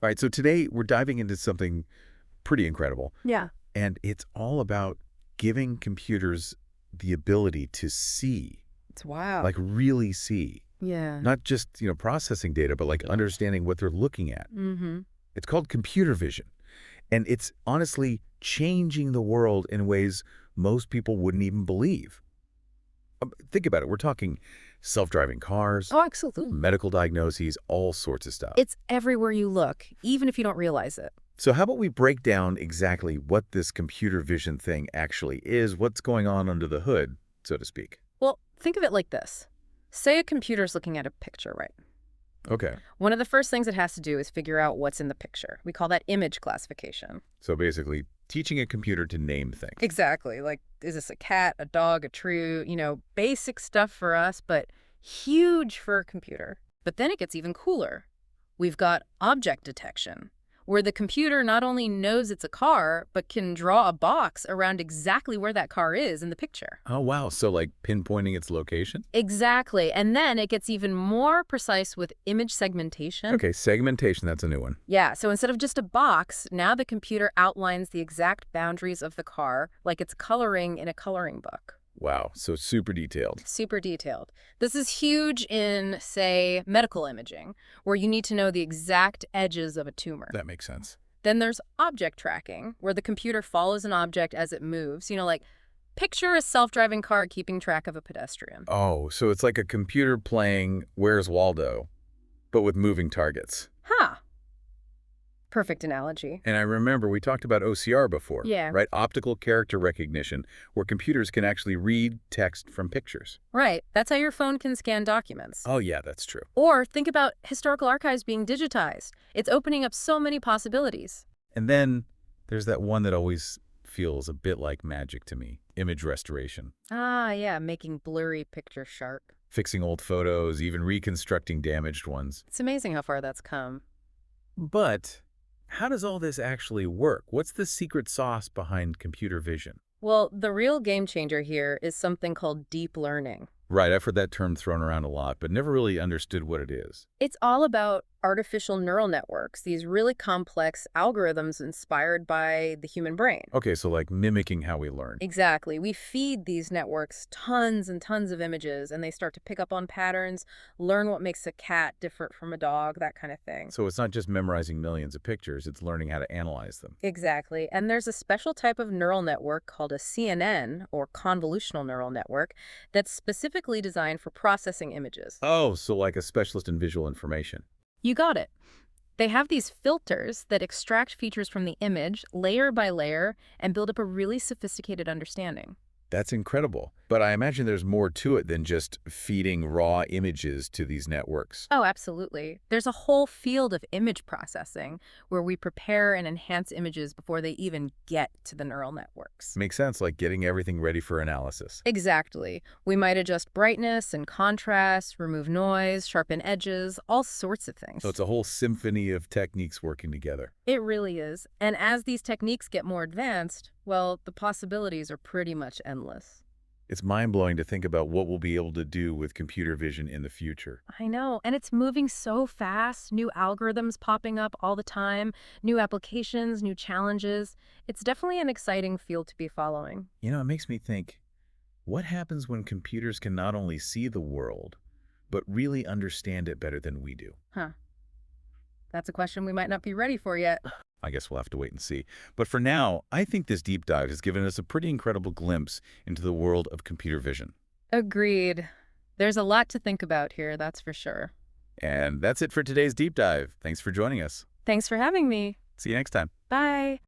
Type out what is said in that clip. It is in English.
All right, so today we're diving into something pretty incredible, Yeah. and it's all about giving computers the ability to see, It's wow. like really see, Yeah. not just, processing data, but like understanding what they're looking at. Mm-hmm. It's called computer vision, and it's honestly changing the world in ways most people wouldn't even believe. Think about it. We're talking self-driving cars, Oh, absolutely. medical diagnoses, all sorts of stuff. It's everywhere you look, even if you don't realize it. So how about we break down exactly what this computer vision thing actually is, what's going on under the hood, so to speak? Well, think of it like this. Say a computer's looking at a picture, right? Okay. One of the first things it has to do is figure out what's in the picture. We call that image classification. So basically, teaching a computer to name things. Exactly. Like, is this a cat, a dog, a tree? Basic stuff for us, but huge for a computer. But then it gets even cooler. We've got object detection, where the computer not only knows it's a car, but can draw a box around exactly where that car is in the picture. Oh, wow. So like pinpointing its location? Exactly. And then it gets even more precise with image segmentation. Okay, segmentation, that's a new one. Yeah, so instead of just a box, now the computer outlines the exact boundaries of the car, like it's coloring in a coloring book. Wow, so super detailed. Super detailed. This is huge in, say, medical imaging, where you need to know the exact edges of a tumor. That makes sense. Then there's object tracking, where the computer follows an object as it moves. Like picture a self-driving car keeping track of a pedestrian. Oh, so it's like a computer playing Where's Waldo, but with moving targets. Huh. Perfect analogy. And I remember we talked about OCR before, Yeah. right? Optical character recognition, where computers can actually read text from pictures. Right. That's how your phone can scan documents. Oh, yeah, that's true. Or think about historical archives being digitized. It's opening up so many possibilities. And then there's that one that always feels a bit like magic to me, image restoration. Ah, yeah, making blurry pictures sharp. Fixing old photos, even reconstructing damaged ones. It's amazing how far that's come. But how does all this actually work? What's the secret sauce behind computer vision? Well, the real game changer here is something called deep learning. Right, I've heard that term thrown around a lot, but never really understood what it is. It's all about artificial neural networks, these really complex algorithms inspired by the human brain. Okay, so like mimicking how we learn. Exactly. We feed these networks tons and tons of images, and they start to pick up on patterns, learn what makes a cat different from a dog, that kind of thing. So it's not just memorizing millions of pictures, it's learning how to analyze them. Exactly. And there's a special type of neural network called a CNN, or convolutional neural network, that's specifically designed for processing images. Oh, so like a specialist in visual information. You got it. They have these filters that extract features from the image layer by layer and build up a really sophisticated understanding. That's incredible. But I imagine there's more to it than just feeding raw images to these networks. Oh, absolutely. There's a whole field of image processing where we prepare and enhance images before they even get to the neural networks. Makes sense, like getting everything ready for analysis. Exactly. We might adjust brightness and contrast, remove noise, sharpen edges, all sorts of things. So it's a whole symphony of techniques working together. It really is. And as these techniques get more advanced, well, the possibilities are pretty much endless. It's mind-blowing to think about what we'll be able to do with computer vision in the future. I know, and it's moving so fast, new algorithms popping up all the time, new applications, new challenges. It's definitely an exciting field to be following. You know, it makes me think, what happens when computers can not only see the world, but really understand it better than we do? Huh. That's a question we might not be ready for yet. I guess we'll have to wait and see. But for now, I think this deep dive has given us a pretty incredible glimpse into the world of computer vision. Agreed. There's a lot to think about here, that's for sure. And that's it for today's deep dive. Thanks for joining us. Thanks for having me. See you next time. Bye.